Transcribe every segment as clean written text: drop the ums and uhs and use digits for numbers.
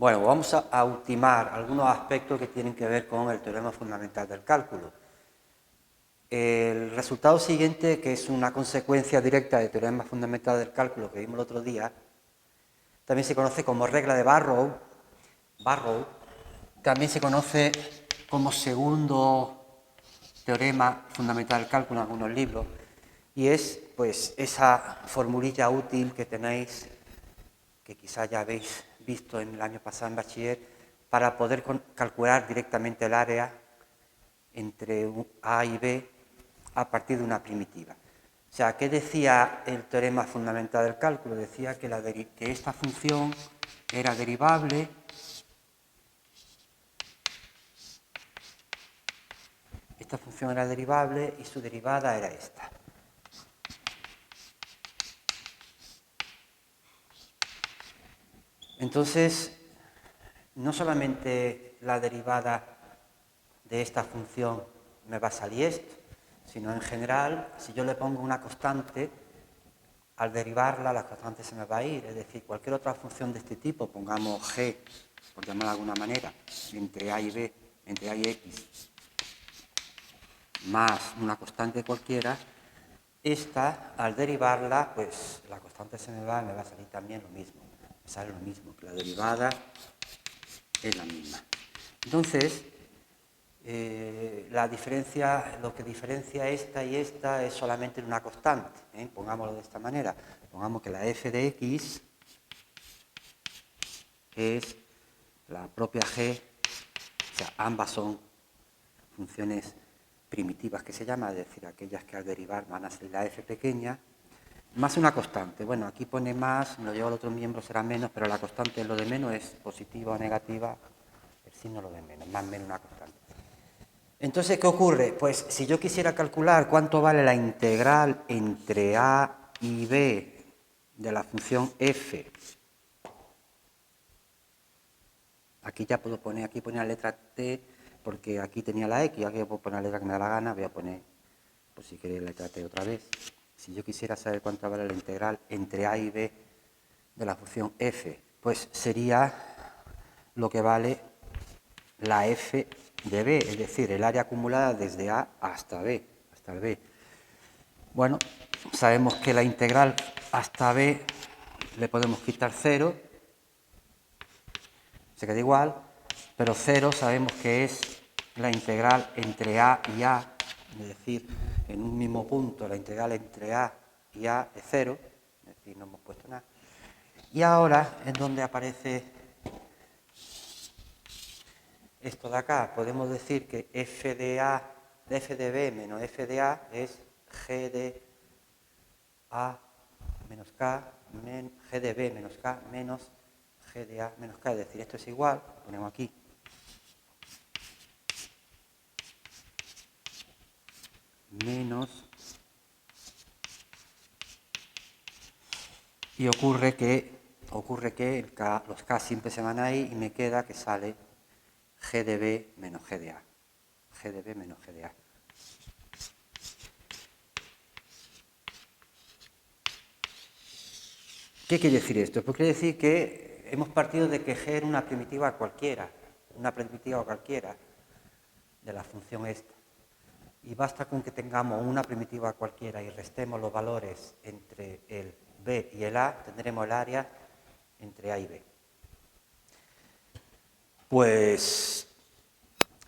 Bueno, vamos a ultimar algunos aspectos que tienen que ver con el teorema fundamental del cálculo. El resultado siguiente, que es una consecuencia directa del teorema fundamental del cálculo que vimos el otro día, también se conoce como regla de Barrow, también se conoce como segundo teorema fundamental del cálculo en algunos libros, y es pues esa formulilla útil que tenéis, que quizás ya habéis visto en el año pasado en bachiller, para poder calcular directamente el área entre A y B a partir de una primitiva. O sea, ¿qué decía el teorema fundamental del cálculo? Decía que esta función era derivable y su derivada era esta. Entonces, no solamente la derivada de esta función me va a salir esto, sino en general, si yo le pongo una constante, al derivarla la constante se me va a ir, es decir, cualquier otra función de este tipo, pongamos g, por llamarla de alguna manera, entre a y b, entre a y x, más una constante cualquiera, esta, al derivarla, pues la constante se me va a salir también lo mismo, me sale lo mismo, que la derivada es la misma. Entonces, lo que diferencia esta y esta es solamente una constante, pongámoslo de esta manera, pongamos que la f de x es la propia g, o sea, ambas son funciones primitivas que se llama, es decir, aquellas que al derivar van a ser la f pequeña, más una constante. Bueno, aquí pone más, me lo llevo al otro miembro, será menos, pero la constante lo de menos es positiva o negativa, el signo lo de menos, más menos una constante. Entonces, ¿qué ocurre? Pues si yo quisiera calcular cuánto vale la integral entre a y b de la función f, aquí ya puedo poner, aquí ponía la letra t, porque aquí tenía la x, aquí puedo poner la letra que me da la gana, voy a poner, pues si queréis, la letra t otra vez. Si yo quisiera saber cuánto vale la integral entre a y b de la función f, pues sería lo que vale la f de b, es decir, el área acumulada desde a hasta b, hasta el b. Bueno, sabemos que la integral hasta b le podemos quitar 0, se queda igual, pero 0 sabemos que es la integral entre a y a, es decir, en un mismo punto la integral entre a y a es 0, es decir, no hemos puesto nada. Y ahora es donde aparece esto de acá. Podemos decir que f de b menos f de a es g de a menos k, g de b menos k menos g de a menos k. Es decir, esto es igual, lo ponemos aquí, menos, y ocurre que los k siempre se van ahí y me queda que sale g de b menos g de a. G de b menos g de a. ¿Qué quiere decir esto? Pues quiere decir que hemos partido de que g era una primitiva cualquiera de la función esta. Y basta con que tengamos una primitiva cualquiera y restemos los valores entre el b y el a, tendremos el área entre a y b. Pues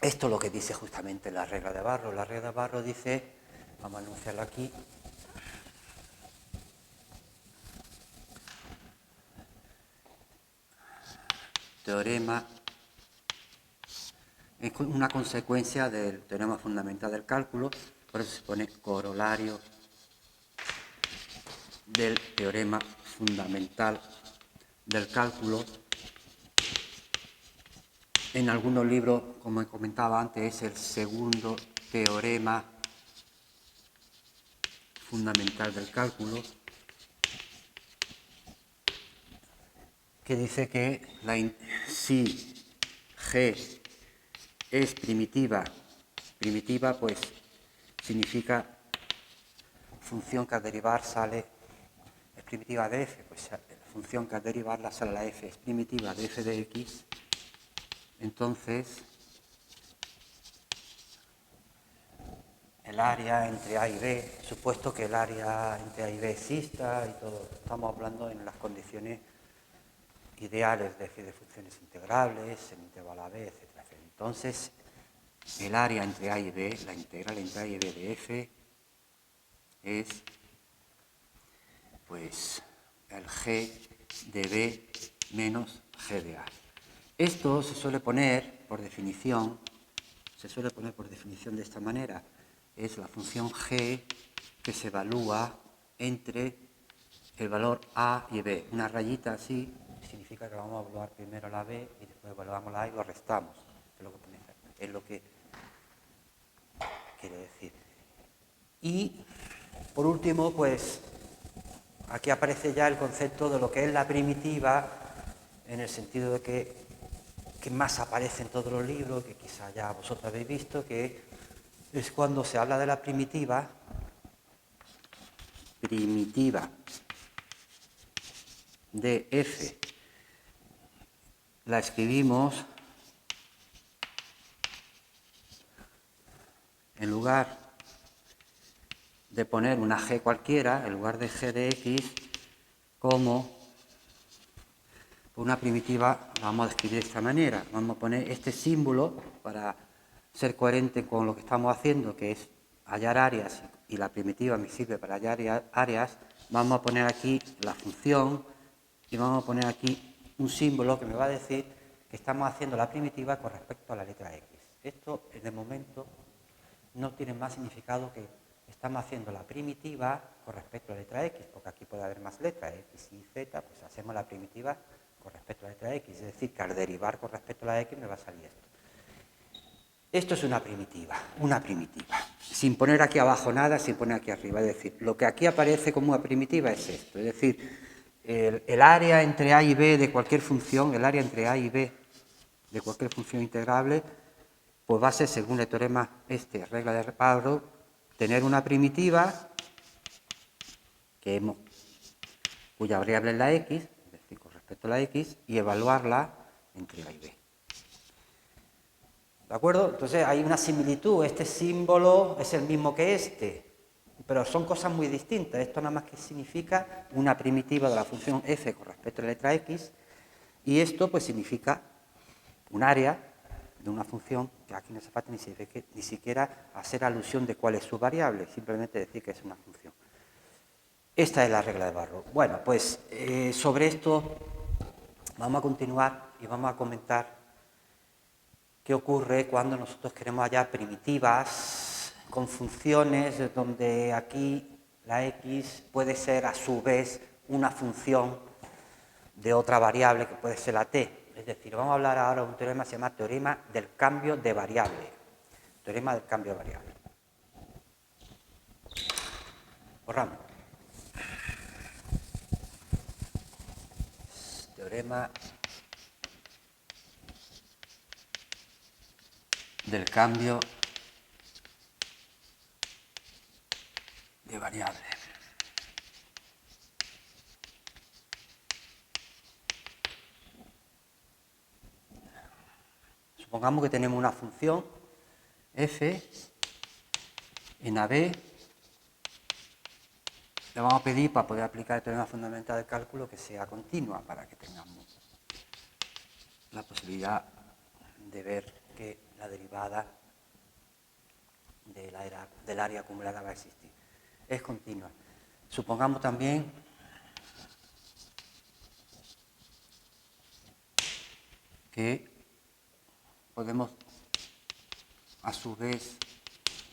esto es lo que dice justamente la regla de Barrow. La regla de Barrow dice, vamos a anunciarlo aquí, teorema, es una consecuencia del teorema fundamental del cálculo, por eso se pone corolario del teorema fundamental del cálculo. En algunos libros, como comentaba antes, es el segundo teorema fundamental del cálculo, que dice que si G es primitiva pues significa función que al derivar sale, es primitiva de f, pues función que al derivarla sale la f es primitiva de f de x, entonces el área entre A y B, supuesto que el área entre A y B exista y todo, estamos hablando en las condiciones ideales de f de funciones integrables, en intervalo a b, etcétera. Entonces, el área entre A y B, la integral entre A y B de f, es pues el g de b menos g de A. Esto se suele poner por definición de esta manera. Es la función g que se evalúa entre el valor A y B. Una rayita así significa que vamos a evaluar primero la B y después evaluamos la A y lo restamos. Es lo que quiere decir. Y por último, pues aquí aparece ya el concepto de lo que es la primitiva, en el sentido de que más aparece en todos los libros, que quizá ya vosotros habéis visto, que es cuando se habla de la primitiva de f. La escribimos en lugar de poner una g cualquiera, en lugar de g de x, como una primitiva, la vamos a escribir de esta manera. Vamos a poner este símbolo para ser coherente con lo que estamos haciendo, que es hallar áreas, y la primitiva me sirve para hallar áreas. Vamos a poner aquí la función y vamos a poner aquí un símbolo que me va a decir que estamos haciendo la primitiva con respecto a la letra x. Esto, de momento, no tiene más significado que estamos haciendo la primitiva con respecto a la letra x, porque aquí puede haber más letras, x y z, pues hacemos la primitiva con respecto a la letra x, es decir, que al derivar con respecto a la x me va a salir esto. Esto es una primitiva, sin poner aquí abajo nada, sin poner aquí arriba, es decir, lo que aquí aparece como una primitiva es esto, es decir, el área entre a y b de cualquier función, el área entre a y b de cualquier función integrable, pues va a ser, según el teorema regla de Parrot, tener una primitiva cuya variable es la x, es decir, con respecto a la x, y evaluarla entre a y b. ¿De acuerdo? Entonces hay una similitud, este símbolo es el mismo que este, pero son cosas muy distintas. Esto nada más que significa una primitiva de la función f con respecto a la letra x, y esto pues significa un área de una función que aquí no se falta ni siquiera hacer alusión de cuál es su variable, simplemente decir que es una función. Esta es la regla de Parrot. Bueno, pues sobre esto vamos a continuar y vamos a comentar qué ocurre cuando nosotros queremos hallar primitivas con funciones donde aquí la x puede ser a su vez una función de otra variable que puede ser la t. Es decir, vamos a hablar ahora de un teorema que se llama teorema del cambio de variable. Teorema del cambio de variable. Borramos. Teorema del cambio de variable. Supongamos que tenemos una función f en AB. Le vamos a pedir, para poder aplicar el teorema fundamental del cálculo, que sea continua, para que tengamos la posibilidad de ver que la derivada del área acumulada va a existir. Es continua. Supongamos también que podemos a su vez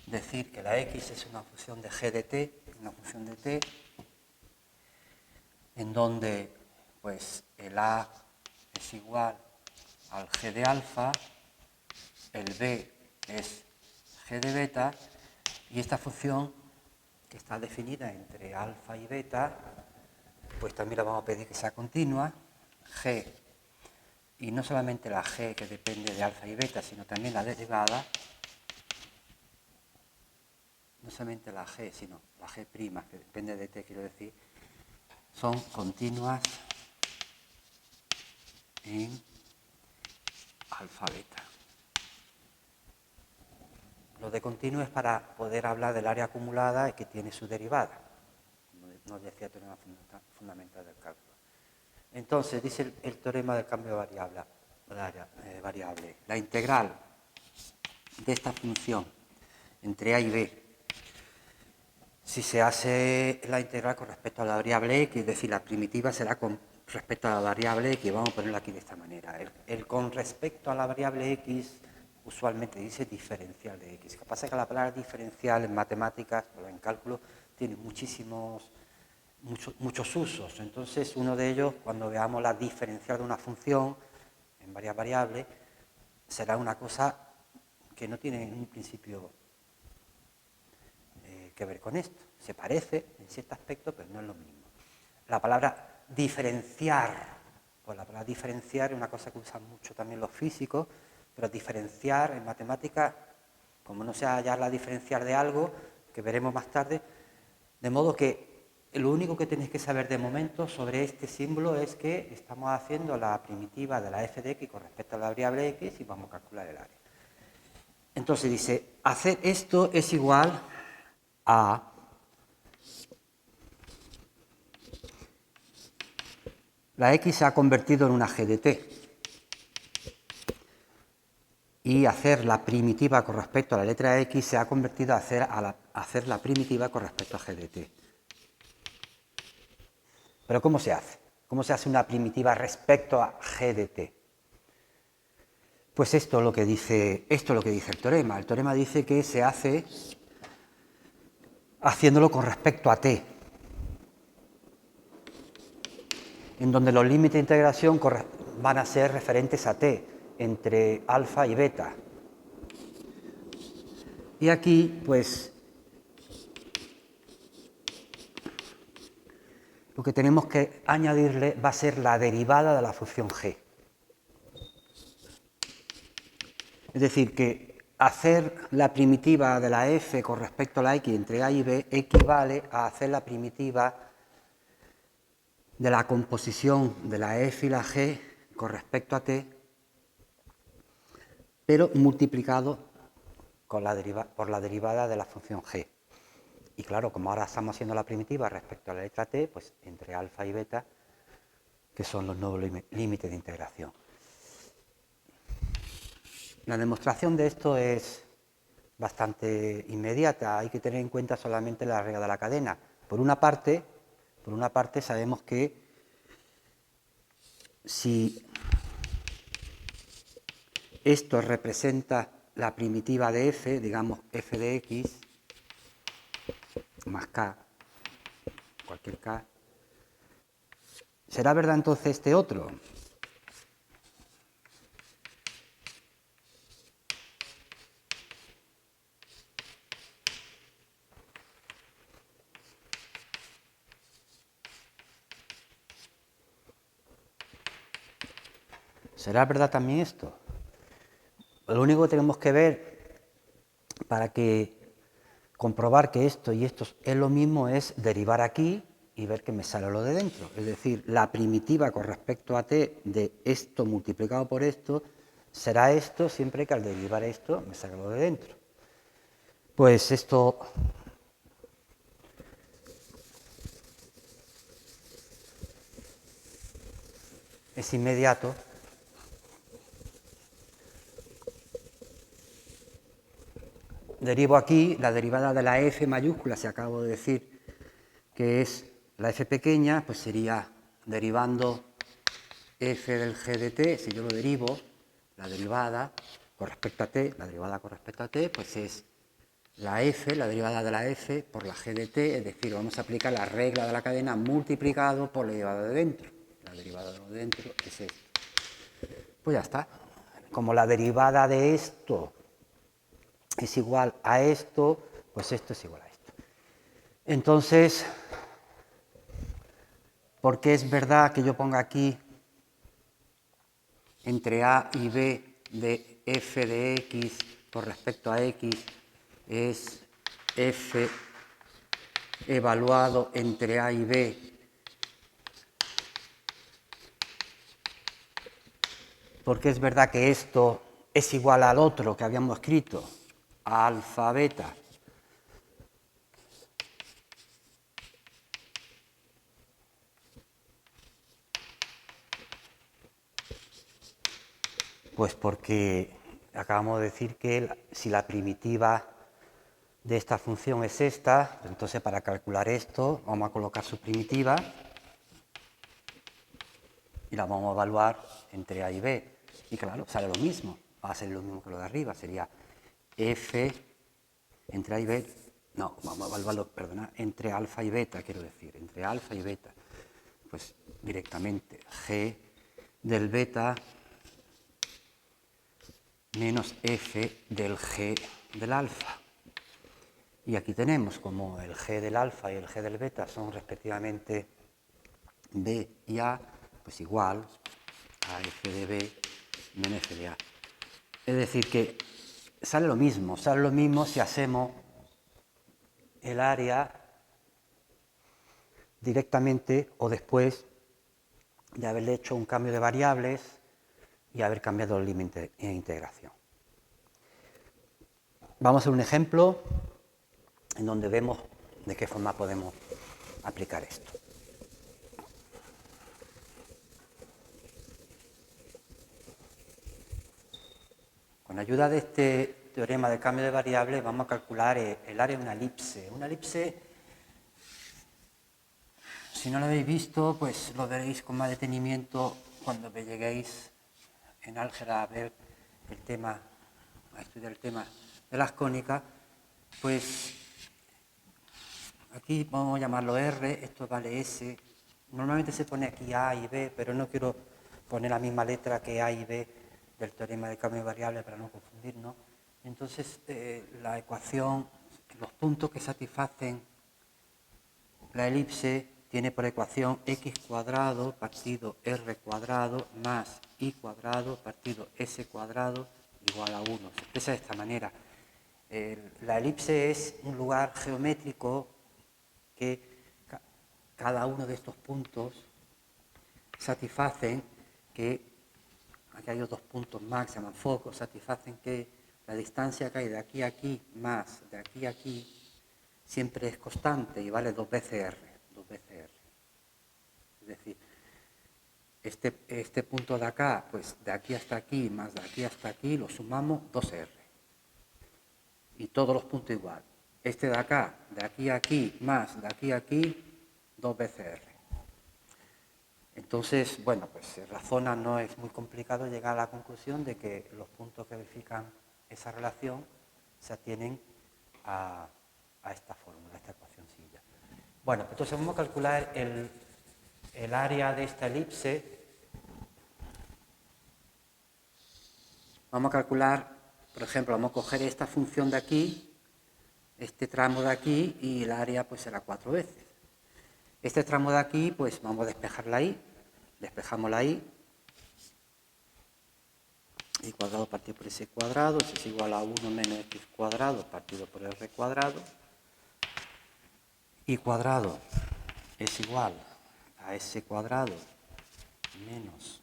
decir que la x es una función de g de t, una función de t, en donde pues el a es igual al g de alfa, el b es g de beta, y esta función que está definida entre alfa y beta, pues también la vamos a pedir que sea continua, g, y no solamente la g que depende de alfa y beta, sino también la derivada, no solamente la g, sino la g' que depende de t, quiero decir, son continuas en alfa beta. Lo de continuo es para poder hablar del área acumulada y que tiene su derivada, como nos decía el teorema fundamental del cálculo. Entonces, dice el teorema del cambio de variable. La integral de esta función entre a y b, si se hace la integral con respecto a la variable x, es decir, la primitiva será con respecto a la variable x, vamos a ponerla aquí de esta manera. El con respecto a la variable x usualmente dice diferencial de x. Lo que pasa es que la palabra diferencial en matemáticas o en cálculo tiene muchos usos. Entonces, uno de ellos, cuando veamos la diferencial de una función en varias variables, será una cosa que no tiene en un principio que ver con esto. Se parece en cierto aspecto, pero no es lo mismo. La palabra diferenciar, pues la palabra diferenciar es una cosa que usan mucho también los físicos, pero diferenciar en matemáticas, como no sea hallar la diferencial de algo, que veremos más tarde, de modo que lo único que tenéis que saber de momento sobre este símbolo es que estamos haciendo la primitiva de la f de x con respecto a la variable x y vamos a calcular el área. Entonces dice, hacer esto es igual a la x se ha convertido en una g de t y hacer la primitiva con respecto a la letra x se ha convertido a hacer la primitiva con respecto a g de t. Pero ¿cómo se hace? ¿Cómo se hace una primitiva respecto a g de t? Pues esto es lo que dice el teorema. El teorema dice que se hace haciéndolo con respecto a t, en donde los límites de integración van a ser referentes a t, entre alfa y beta. Y aquí, pues, lo que tenemos que añadirle va a ser la derivada de la función g. Es decir, que hacer la primitiva de la f con respecto a la x entre a y b equivale a hacer la primitiva de la composición de la f y la g con respecto a t, pero multiplicado por la derivada de la función g. Y claro, como ahora estamos haciendo la primitiva respecto a la letra t, pues entre alfa y beta, que son los nuevos límites de integración. La demostración de esto es bastante inmediata, hay que tener en cuenta solamente la regla de la cadena. Por una parte sabemos que si esto representa la primitiva de f, digamos f de x, más k, cualquier k, ¿será verdad entonces este otro? ¿Será verdad también esto? Lo único que tenemos que ver para comprobar que esto y esto es lo mismo es derivar aquí y ver que me sale lo de dentro. Es decir, la primitiva con respecto a t de esto multiplicado por esto será esto siempre que al derivar esto me salga lo de dentro. Pues esto es inmediato. Derivo aquí la derivada de la f mayúscula, si acabo de decir que es la f pequeña, pues sería derivando f del g de t, si yo lo derivo, la derivada con respecto a t, la derivada con respecto a t, pues es la f, la derivada de la f por la g de t, es decir, vamos a aplicar la regla de la cadena multiplicado por la derivada de dentro. La derivada de dentro es esto. Pues ya está. Como la derivada de esto es igual a esto, pues esto es igual a esto. Entonces, ¿por qué es verdad que yo ponga aquí entre a y b de f de x con respecto a x es f evaluado entre a y b porque es verdad que esto es igual al otro que habíamos escrito, alfa, beta, pues porque acabamos de decir que si la primitiva de esta función es esta, entonces para calcular esto vamos a colocar su primitiva y la vamos a evaluar entre A y B. Y claro, sale lo mismo, va a ser lo mismo que lo de arriba, sería F entre A y B, no, vamos a evaluarlo, perdona, entre alfa y beta, quiero decir, entre alfa y beta. Pues directamente G del beta menos F del G del alfa. Y aquí tenemos como el G del alfa y el G del beta son respectivamente B y A, pues igual a F de B menos F de A. Es decir, que sale lo mismo si hacemos el área directamente o después de haberle hecho un cambio de variables y haber cambiado el límite en integración. Vamos a hacer un ejemplo en donde vemos de qué forma podemos aplicar esto. Con ayuda de este teorema de cambio de variables vamos a calcular el área de una elipse. Una elipse, si no lo habéis visto, pues lo veréis con más detenimiento cuando lleguéis en álgebra a ver el tema, a estudiar el tema de las cónicas. Pues aquí vamos a llamarlo R, esto vale S. Normalmente se pone aquí A y B, pero no quiero poner la misma letra que A y B del teorema de cambio de variables para no confundirnos. Entonces, la ecuación, los puntos que satisfacen la elipse tiene por ecuación x cuadrado partido r cuadrado más y cuadrado partido s cuadrado igual a 1. Se expresa de esta manera. La elipse es un lugar geométrico que cada uno de estos puntos satisfacen que, aquí hay dos puntos más que se llaman focos, satisfacen que la distancia que hay de aquí a aquí más de aquí a aquí siempre es constante y vale 2 veces R. 2 veces R. Es decir, este punto de acá, pues de aquí hasta aquí más de aquí hasta aquí, lo sumamos 2R. Y todos los puntos igual. Este de acá, de aquí a aquí más de aquí a aquí, 2 veces R. Entonces, bueno, pues se razona, no es muy complicado llegar a la conclusión de que los puntos que verifican esa relación se atienen a esta fórmula, a esta ecuacióncilla. Bueno, entonces vamos a calcular el área de esta elipse. Vamos a calcular, por ejemplo, vamos a coger esta función de aquí, este tramo de aquí, y el área pues será 4 veces. Este tramo de aquí, pues vamos a despejar la y, despejamos la y cuadrado partido por s cuadrado, eso es igual a 1 menos x cuadrado partido por r cuadrado, y cuadrado es igual a s cuadrado menos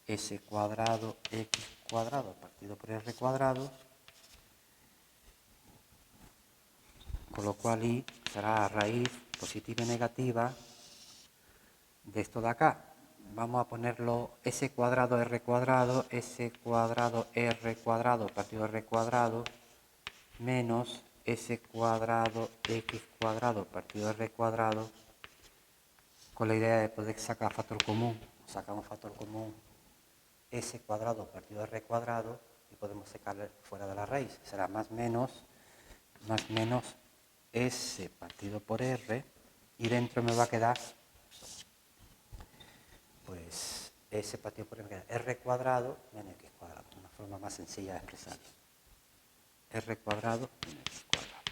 s cuadrado x cuadrado partido por r cuadrado, con lo cual y será raíz positiva y negativa de esto de acá. Vamos a ponerlo s cuadrado r cuadrado r cuadrado partido r cuadrado menos s cuadrado x cuadrado partido r cuadrado, con la idea de poder sacar factor común. Sacamos factor común s cuadrado partido r cuadrado y podemos sacarle fuera de la raíz. Será más menos s partido por r, y dentro me va a quedar pues s partido por r cuadrado menos x cuadrado, una forma más sencilla de expresarlo. R cuadrado menos x cuadrado.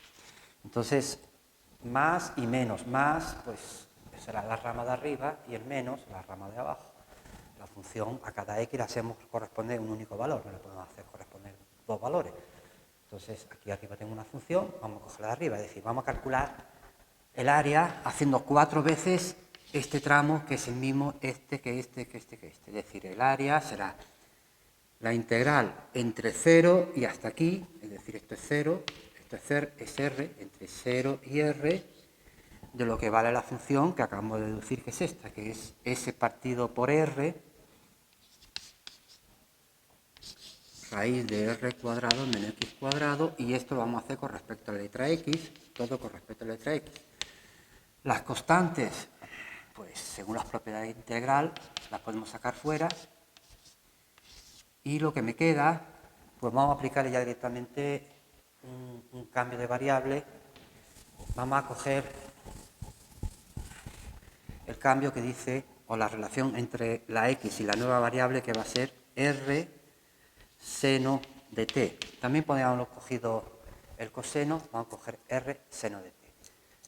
Entonces, más y menos. Más, pues será la rama de arriba, y el menos la rama de abajo. La función a cada x le hacemos corresponder un único valor, no le podemos hacer corresponder dos valores. Entonces, aquí arriba tengo una función, vamos a cogerla de arriba, es decir, vamos a calcular el área haciendo 4 veces este tramo, que es el mismo que este. Es decir, el área será la integral entre 0 y hasta aquí, es decir, esto es 0, esto es R, entre 0 y R, de lo que vale la función que acabamos de deducir, que es esta, que es S partido por R, raíz de R cuadrado menos X cuadrado, y esto lo vamos a hacer con respecto a la letra X, todo con respecto a la letra X. Las constantes, pues según las propiedades de integral, las podemos sacar fuera, y lo que me queda, pues vamos a aplicarle ya directamente un cambio de variable. Vamos a coger el cambio que dice, o la relación entre la X y la nueva variable, que va a ser R seno de t. También podríamos haber cogido el coseno, vamos a coger R seno de t.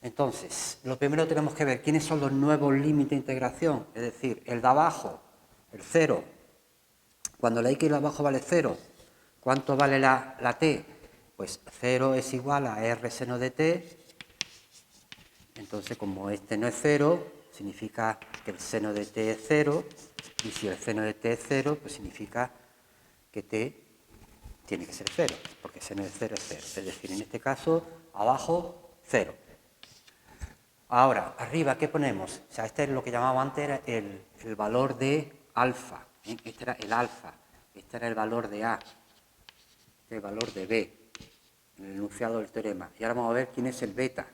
Entonces, lo primero tenemos que ver quiénes son los nuevos límites de integración, es decir, el de abajo, el 0. Cuando la x de abajo vale 0, ¿cuánto vale la t? Pues 0 es igual a R seno de t. Entonces, como este no es 0, significa que el seno de t es 0, y si el seno de t es 0, pues significa que t tiene que ser 0, porque seno de 0 es 0. Es decir, en este caso, abajo, 0. Ahora, arriba, ¿qué ponemos? O sea, este es lo que llamábamos antes era el valor de alfa. Este era el alfa. Este era el valor de A. Este es el valor de B, en el enunciado del teorema. Y ahora vamos a ver quién es el beta.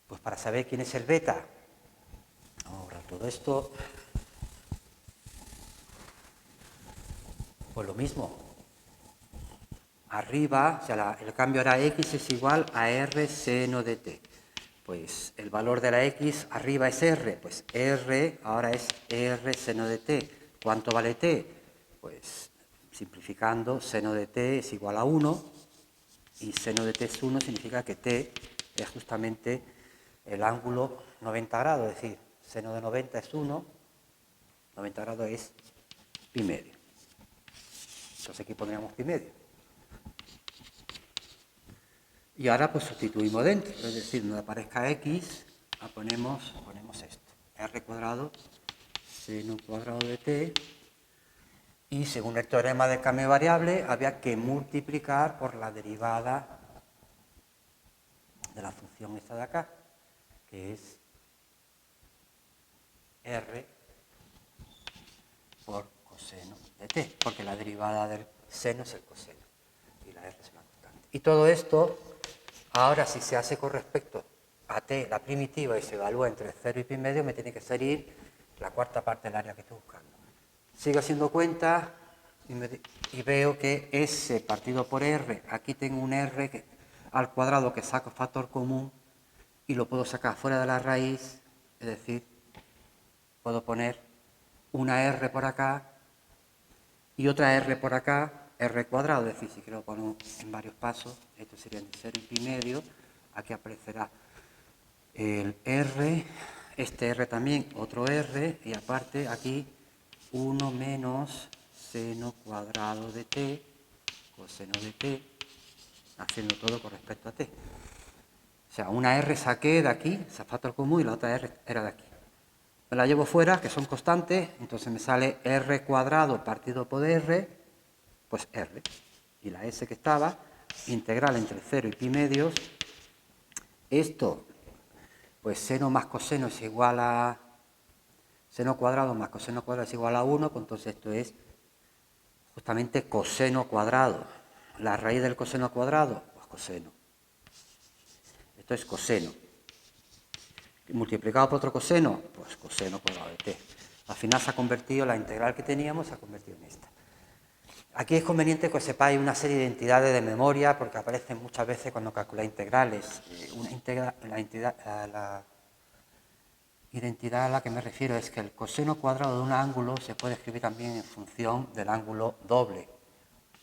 Pues para saber quién es el beta, ahora todo esto, pues lo mismo. Arriba, o sea, el cambio ahora x es igual a R seno de t. Pues el valor de la x arriba es R, pues R ahora es R seno de t. ¿Cuánto vale t? Pues simplificando, seno de t es igual a 1 y seno de t es 1, significa que t es justamente el ángulo 90 grados, es decir, seno de 90 es 1, 90 grados es pi medio. Entonces aquí pondríamos pi medio. Y ahora pues sustituimos dentro, es decir, donde aparezca x, ponemos esto, r cuadrado seno cuadrado de t, y según el teorema del cambio de variable había que multiplicar por la derivada de la función esta de acá, que es r por coseno de t, porque la derivada del seno es el coseno y la r es una constante. Y todo esto, ahora si se hace con respecto a t, la primitiva, y se evalúa entre 0 y pi medio, me tiene que salir la cuarta parte del área que estoy buscando. Sigo haciendo cuenta y veo que S partido por R, aquí tengo un R al cuadrado que saco factor común y lo puedo sacar fuera de la raíz, es decir, puedo poner una R por acá y otra R por acá, R cuadrado, es decir, si quiero poner en varios pasos, esto sería entre 0 y pi medio, aquí aparecerá el R, este R también, otro R, y aparte aquí 1 menos seno cuadrado de t, coseno de t, haciendo todo con respecto a t. O sea, una R saqué de aquí, ese factor común, y la otra R era de aquí. Me la llevo fuera, que son constantes, entonces me sale R cuadrado partido por R, pues R. Y la S que estaba, integral entre 0 y pi medios. Esto, pues seno más coseno es igual a... Seno cuadrado más coseno cuadrado es igual a 1, pues entonces esto es justamente coseno cuadrado. La raíz del coseno cuadrado, pues coseno. Esto es coseno. Multiplicado por otro coseno, pues coseno cuadrado de t. Al final se ha convertido, la integral que teníamos se ha convertido en esta. Aquí es conveniente que sepáis una serie de identidades de memoria, porque aparecen muchas veces cuando calculáis integrales. La identidad a la que me refiero es que el coseno cuadrado de un ángulo se puede escribir también en función del ángulo doble.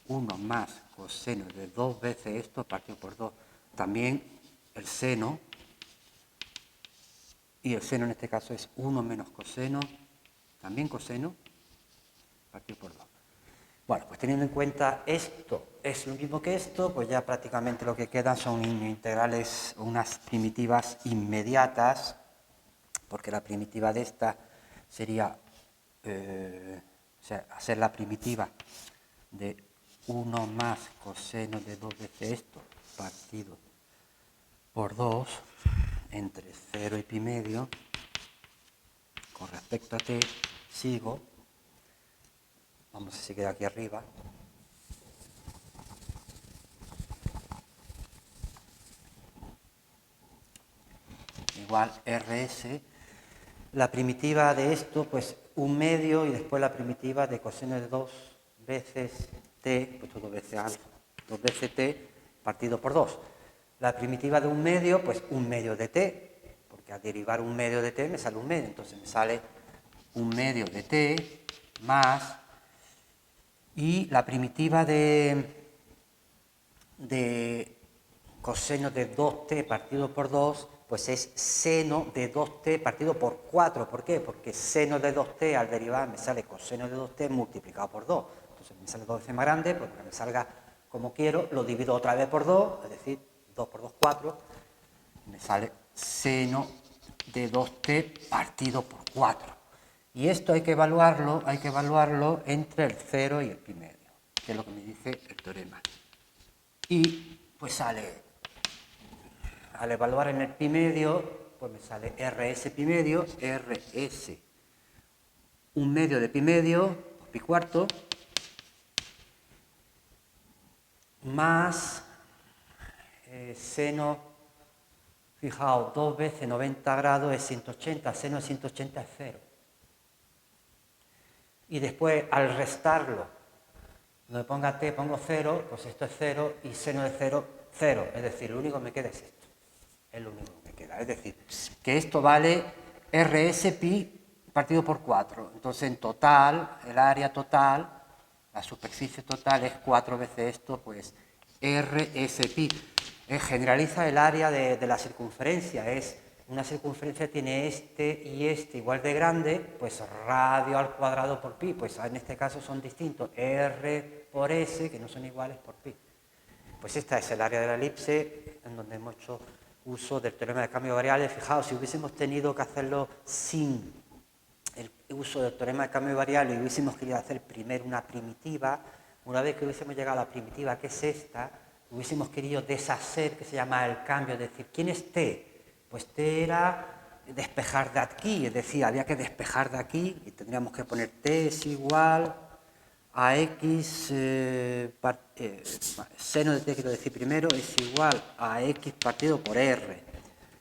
1 más coseno de 2 veces esto partido por 2. También el seno, y el seno en este caso es 1 menos coseno, también coseno, partido por 2. Bueno, pues teniendo en cuenta esto es lo mismo que esto, pues ya prácticamente lo que quedan son integrales, unas primitivas inmediatas, porque la primitiva de esta sería, o sea, hacer la primitiva de 1 más coseno de 2 veces esto partido por 2 entre 0 y pi medio con respecto a t, sigo, vamos a ver si queda aquí arriba, igual rs, la primitiva de esto, pues 1 medio y después la primitiva de coseno de 2 veces t, pues 2 veces alfa, 2 veces t partido por 2. La primitiva de 1 medio, pues 1 medio de t, porque al derivar 1 medio de t me sale 1 medio, entonces me sale 1 medio de t más, y la primitiva de coseno de 2t partido por 2, pues es seno de 2t partido por 4. ¿Por qué? Porque seno de 2t al derivar me sale coseno de 2t multiplicado por 2. Entonces me sale 2 veces más grande, pues para que me salga como quiero, lo divido otra vez por 2, es decir, 2 por 2, 4. Me sale seno de 2t partido por 4. Y esto hay que evaluarlo entre el 0 y el pi medio, que es lo que me dice el teorema. Y pues sale, al evaluar en el pi medio, pues me sale rs pi medio, rs 1 medio de pi medio, por pi cuarto, más seno, fijaos, 2 veces 90 grados es 180, seno de 180 es 0. Y después, al restarlo, donde ponga t pongo 0, pues esto es 0, y seno de 0, 0. Es decir, lo único que me queda es esto. Es lo único que me queda. Es decir, que esto vale rs pi partido por 4. Entonces, en total, el área total, la superficie total es 4 veces esto, pues rs pi. Generaliza el área de la circunferencia. Una circunferencia tiene este y este igual de grande, pues radio al cuadrado por pi. Pues en este caso son distintos. R por S, que no son iguales, por pi. Pues esta es el área de la elipse, en donde hemos hecho uso del teorema de cambio de variables. Fijaos, si hubiésemos tenido que hacerlo sin el uso del teorema de cambio de variables y hubiésemos querido hacer primero una primitiva, una vez que hubiésemos llegado a la primitiva, que es esta, hubiésemos querido deshacer, que se llama el cambio, es decir, ¿quién es t? Pues t era despejar de aquí, es decir, había que despejar de aquí y tendríamos que poner t es igual a x, seno de t quiero decir primero, es igual a x partido por r.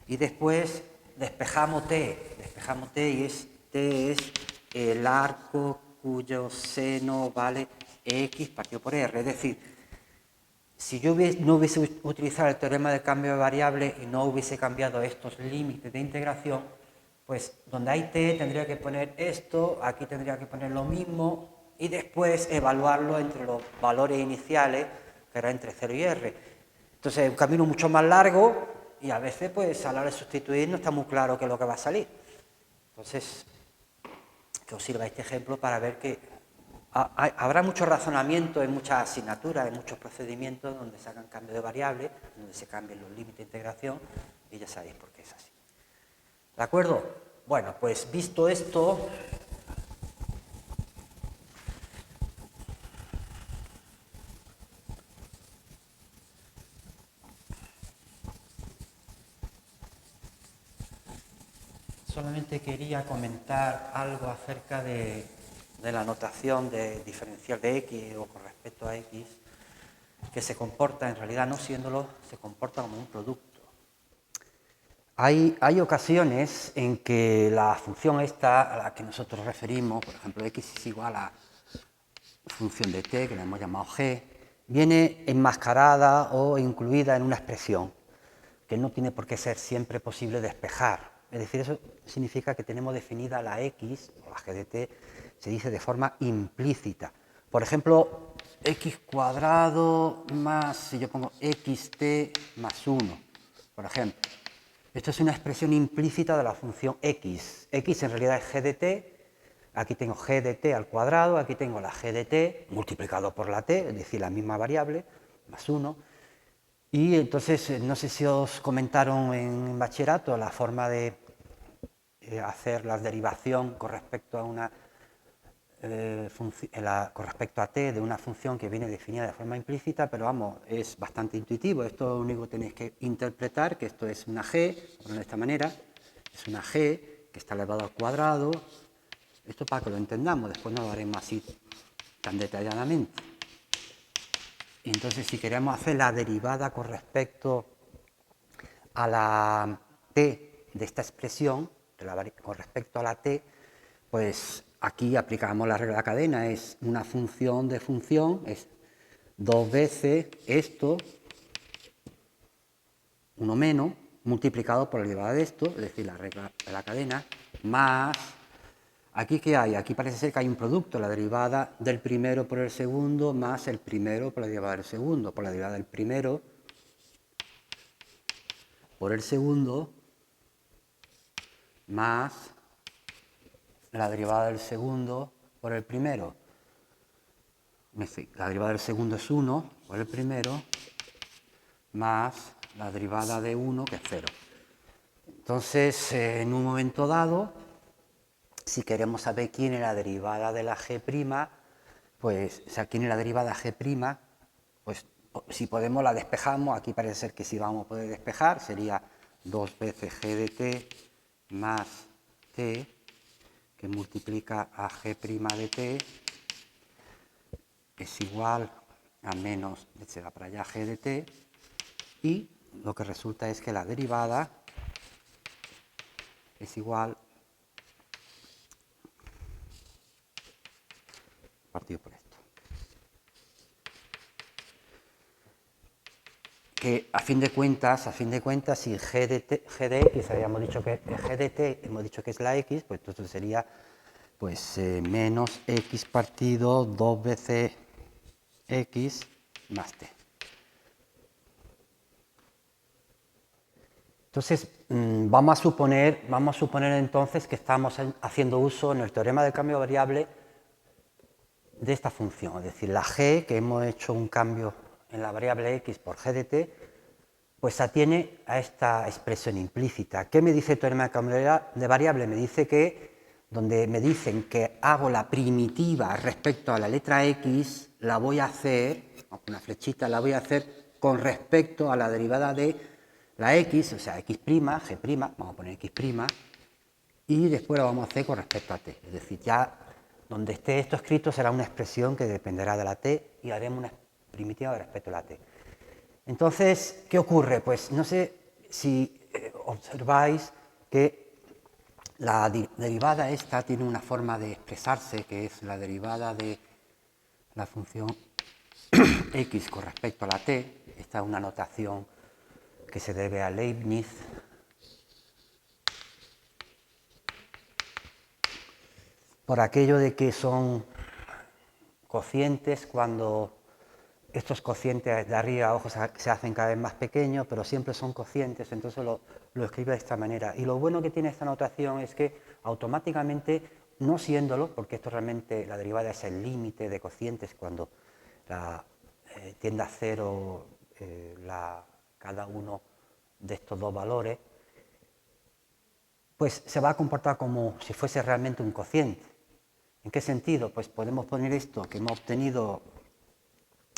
Y después despejamos t y t es el arco cuyo seno vale x partido por r. Es decir, si yo no hubiese utilizado el teorema de cambio de variables y no hubiese cambiado estos límites de integración, pues donde hay t tendría que poner esto, aquí tendría que poner lo mismo y después evaluarlo entre los valores iniciales, que era entre 0 y r. Entonces es un camino mucho más largo y a veces pues a la hora de sustituir no está muy claro qué es lo que va a salir. Entonces, que os sirva este ejemplo para ver que habrá mucho razonamiento en muchas asignaturas, en muchos procedimientos donde se hagan cambios de variables, donde se cambien los límites de integración, y ya sabéis por qué es así. ¿De acuerdo? Bueno, pues visto esto, solamente quería comentar algo acerca de la notación de diferencial de x o con respecto a x, que se comporta, en realidad no siéndolo, se comporta como un producto. Hay ocasiones en que la función esta a la que nosotros referimos, por ejemplo, x es igual a función de t, que la hemos llamado g, viene enmascarada o incluida en una expresión que no tiene por qué ser siempre posible despejar. Es decir, eso significa que tenemos definida la x, o la g de t, se dice de forma implícita. Por ejemplo, x cuadrado más, si yo pongo xt más 1, por ejemplo. Esto es una expresión implícita de la función x. X en realidad es g de t. Aquí tengo g de t al cuadrado, aquí tengo la g de t multiplicado por la t, es decir, la misma variable, más 1. Y entonces, no sé si os comentaron en bachillerato la forma de hacer la derivación con respecto a una con respecto a t de una función que viene definida de forma implícita, pero vamos, es bastante intuitivo. Esto lo único que tenéis que interpretar, que esto es una g, de esta manera, es una g que está elevado al cuadrado. Esto para que lo entendamos, después no lo haremos así tan detalladamente. Entonces, si queremos hacer la derivada con respecto a la t de esta expresión, con respecto a la t, pues aquí aplicamos la regla de la cadena, es una función de función, es 2 veces esto, 1 menos, multiplicado por la derivada de esto, es decir, la regla de la cadena, más, aquí ¿qué hay? Aquí parece ser que hay un producto, la derivada del primero por el segundo, más el primero por la derivada del segundo, por la derivada del primero por el segundo, más la derivada del segundo por el primero. La derivada del segundo es 1 por el primero, más la derivada de 1, que es 0. Entonces, en un momento dado, si queremos saber quién es la derivada de la g', pues, o sea, quién es la derivada g', pues si podemos la despejamos. Aquí parece ser que sí vamos a poder despejar, sería 2 veces g de t más t, que multiplica a g' de t, es igual a menos, se va para allá, g de t, y lo que resulta es que la derivada es igual partido por esto. Que a fin de cuentas, si g de x habíamos dicho que g de t hemos dicho que es la x, pues entonces sería pues menos x partido 2 veces x más t. Entonces, vamos a suponer entonces que estamos haciendo uso en el teorema del cambio de variable de esta función, es decir, la g, que hemos hecho un cambio en la variable x por g de t, pues atiene a esta expresión implícita. ¿Qué me dice el teorema del cambio de variable? Me dice que, donde me dicen que hago la primitiva respecto a la letra x, la voy a hacer, con una flechita, la voy a hacer con respecto a la derivada de la x, o sea, x', g', vamos a poner x', y después lo vamos a hacer con respecto a t. Es decir, ya donde esté esto escrito será una expresión que dependerá de la t y haremos una primitiva respecto a la t. Entonces, ¿qué ocurre? Pues no sé si observáis que la derivada esta tiene una forma de expresarse, que es la derivada de la función x con respecto a la t. Esta es una notación que se debe a Leibniz. Por aquello de que son cocientes cuando estos cocientes de arriba abajo se hacen cada vez más pequeños, pero siempre son cocientes, entonces lo escribe de esta manera. Y lo bueno que tiene esta notación es que automáticamente, no siéndolo, porque esto realmente, la derivada es el límite de cocientes cuando tiende a cero cada uno de estos dos valores, pues se va a comportar como si fuese realmente un cociente. ¿En qué sentido? Pues podemos poner esto que hemos obtenido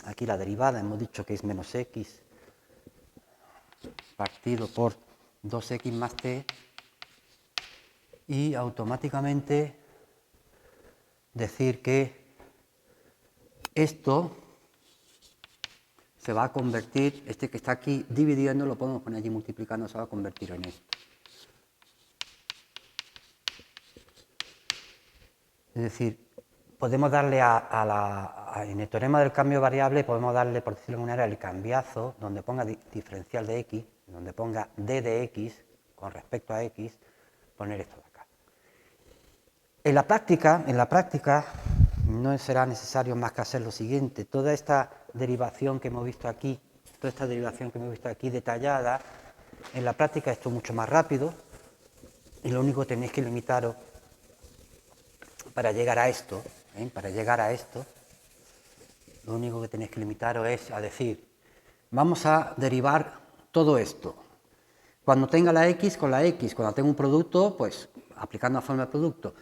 aquí, la derivada, hemos dicho que es menos x partido por 2x más t, y automáticamente decir que esto se va a convertir, este que está aquí dividiendo, lo podemos poner allí multiplicando, se va a convertir en esto. Es decir, podemos darle en el teorema del cambio de variable, podemos darle, por decirlo de alguna manera, el cambiazo, donde ponga diferencial de x, donde ponga d de x con respecto a x, poner esto de acá. En la práctica no será necesario más que hacer lo siguiente. Toda esta derivación que hemos visto aquí, detallada, en la práctica esto es mucho más rápido, y lo único que tenéis que limitaros para llegar a esto, lo único que tenéis que limitaros es a decir, vamos a derivar todo esto. Cuando tenga la x con la x, cuando tenga un producto, pues aplicando la forma de producto.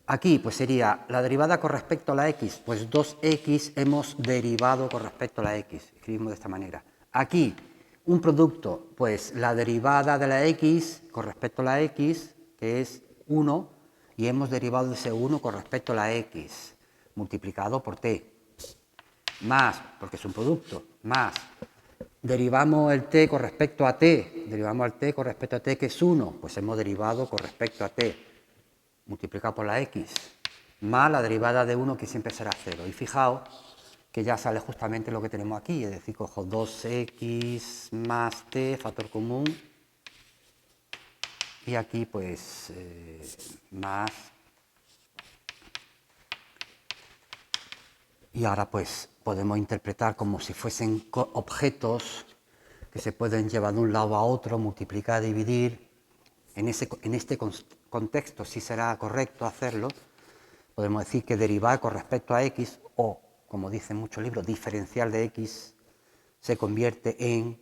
Aquí pues sería la derivada con respecto a la x, pues 2x hemos derivado con respecto a la x, escribimos de esta manera. Aquí un producto, pues la derivada de la x con respecto a la x, que es 1, y hemos derivado ese 1 con respecto a la x, multiplicado por t, más, porque es un producto, más, derivamos el t con respecto a t, derivamos el t con respecto a t, que es 1, pues hemos derivado con respecto a t, multiplicado por la x, más la derivada de 1, que siempre será 0. Y fijaos que ya sale justamente lo que tenemos aquí, es decir, cojo 2x más t, factor común, y aquí pues más, y ahora pues podemos interpretar como si fuesen objetos que se pueden llevar de un lado a otro, multiplicar, dividir. En este contexto sí será correcto hacerlo. Podemos decir que derivar con respecto a x, o, como dicen muchos libros, diferencial de x, se convierte en,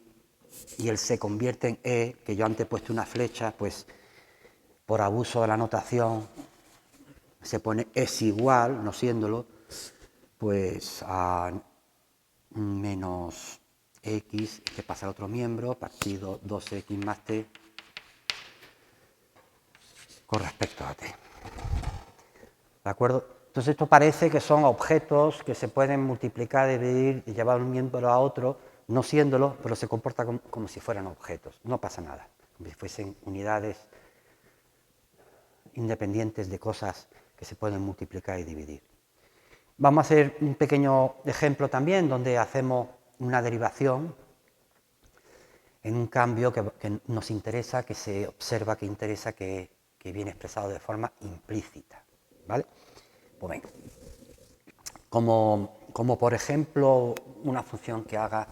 y el se convierte en e, que yo antes he puesto una flecha, pues por abuso de la notación se pone es igual, no siéndolo, pues a menos x, que pasa al otro miembro, partido 2x más t, con respecto a t. ¿De acuerdo? Entonces esto parece que son objetos que se pueden multiplicar, dividir y llevar un miembro a otro, no siéndolo, pero se comporta como si fueran objetos. No pasa nada, como si fuesen unidades independientes de cosas que se pueden multiplicar y dividir. Vamos a hacer un pequeño ejemplo también donde hacemos una derivación en un cambio que nos interesa, que se observa que interesa, que viene expresado de forma implícita. ¿Vale? Pues venga. Como por ejemplo una función que haga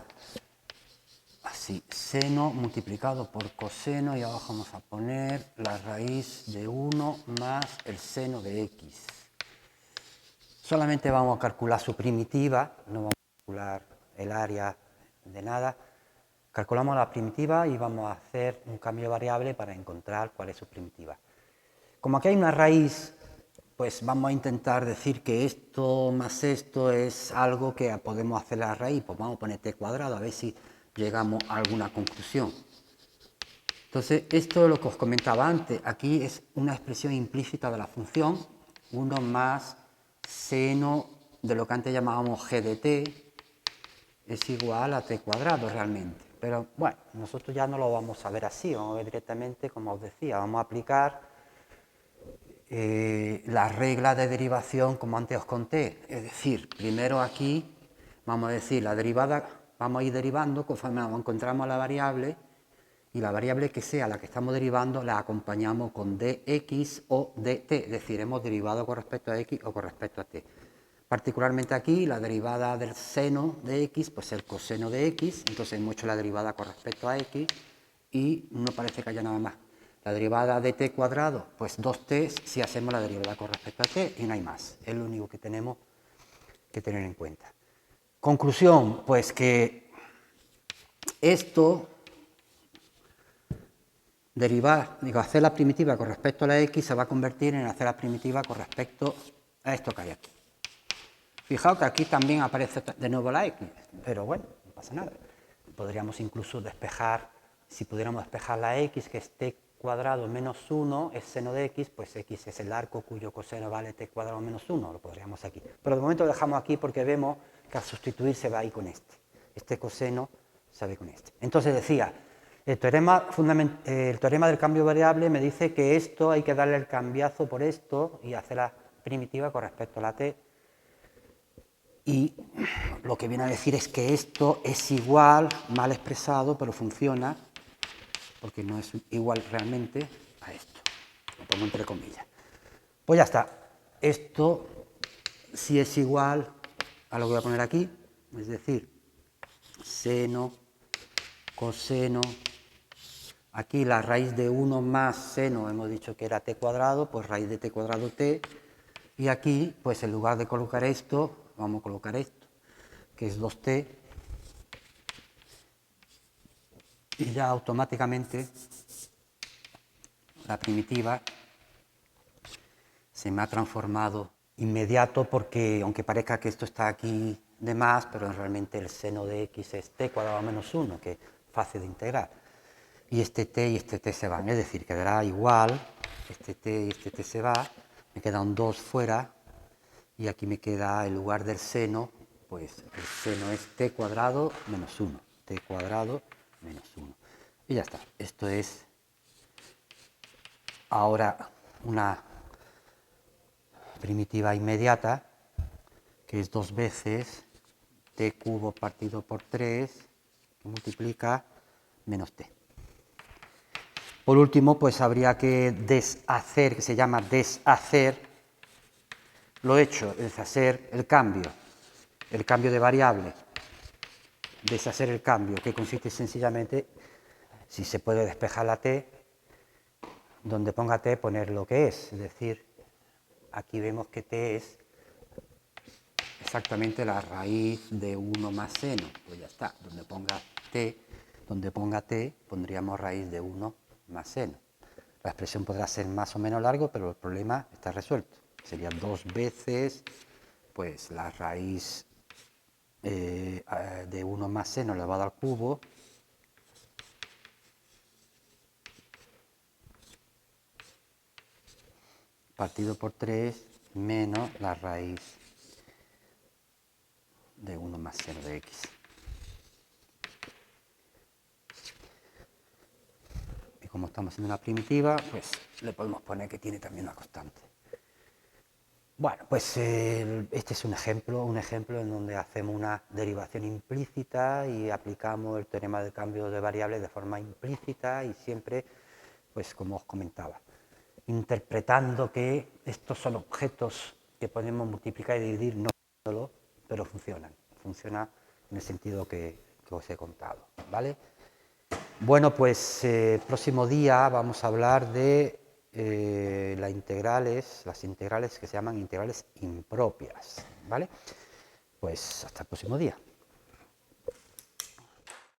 así, seno multiplicado por coseno, y abajo vamos a poner la raíz de 1 más el seno de x. Solamente vamos a calcular su primitiva, no vamos a calcular el área de nada. Calculamos la primitiva y vamos a hacer un cambio de variable para encontrar cuál es su primitiva. Como aquí hay una raíz, pues vamos a intentar decir que esto más esto es algo que podemos hacer a la raíz, pues vamos a poner t cuadrado a ver si llegamos a alguna conclusión. Entonces, esto es lo que os comentaba antes, aquí es una expresión implícita de la función, 1 más seno de lo que antes llamábamos g de t, es igual a t cuadrado realmente. Pero bueno, nosotros ya no lo vamos a ver así, vamos a ver directamente, como os decía, vamos a aplicar la regla de derivación como antes os conté. Es decir, primero aquí vamos a decir la derivada, vamos a ir derivando conforme encontramos la variable, y la variable que sea la que estamos derivando la acompañamos con dx o dt, es decir, hemos derivado con respecto a x o con respecto a t. Particularmente aquí, la derivada del seno de x, pues el coseno de x, entonces hemos hecho la derivada con respecto a x y no parece que haya nada más. La derivada de t cuadrado, pues 2t si hacemos la derivada con respecto a t y no hay más. Es lo único que tenemos que tener en cuenta. Conclusión, pues que esto, hacer la primitiva con respecto a la x se va a convertir en hacer la primitiva con respecto a esto que hay aquí. Fijaos que aquí también aparece de nuevo la x, pero bueno, no pasa nada. Podríamos incluso despejar, si pudiéramos despejar la x, que es t cuadrado menos 1, es seno de x, pues x es el arco cuyo coseno vale t cuadrado menos 1, lo podríamos aquí. Pero de momento lo dejamos aquí porque vemos que al sustituir se va a ir con este. Este coseno se va a ir con este. Entonces decía, el teorema del cambio variable me dice que esto hay que darle el cambiazo por esto y hacer la primitiva con respecto a la t. Y lo que viene a decir es que esto es igual, mal expresado, pero funciona, porque no es igual realmente a esto. Lo pongo entre comillas. Pues ya está. Esto sí es igual a lo que voy a poner aquí, es decir, seno, coseno. Aquí la raíz de 1 más seno, hemos dicho que era t cuadrado, pues raíz de t cuadrado t. Y aquí, pues en lugar de colocar esto, vamos a colocar esto, que es 2t, y ya automáticamente la primitiva se me ha transformado inmediato porque, aunque parezca que esto está aquí de más, pero realmente el seno de x es t cuadrado menos 1, que es fácil de integrar. Y este t se van, es decir, quedará igual, este t y este t se va, me queda un 2 fuera, y aquí me queda, en lugar del seno, pues el seno es t cuadrado menos 1, t cuadrado menos 1. Y ya está, esto es ahora una primitiva inmediata, que es 2 veces t cubo partido por 3, que multiplica menos t. Por último, pues habría que deshacer, que se llama deshacer, lo hecho, deshacer el cambio de variable, deshacer el cambio, que consiste sencillamente, si se puede despejar la t, donde ponga t poner lo que es decir, aquí vemos que t es exactamente la raíz de 1 más seno, pues ya está, donde ponga t pondríamos raíz de 1 más seno. La expresión podrá ser más o menos largo, pero el problema está resuelto. Sería 2 veces pues la raíz de 1 más seno elevado al cubo partido por 3 menos la raíz de 1 más seno de x. Y como estamos haciendo una primitiva, pues le podemos poner que tiene también una constante. Bueno, pues este es un ejemplo en donde hacemos una derivación implícita y aplicamos el teorema del cambio de variables de forma implícita y siempre, pues como os comentaba, interpretando que estos son objetos que podemos multiplicar y dividir, no solo, pero funcionan. Funciona en el sentido que os he contado, ¿vale? Bueno, pues próximo día vamos a hablar de las integrales que se llaman integrales impropias, ¿vale? Pues hasta el próximo día.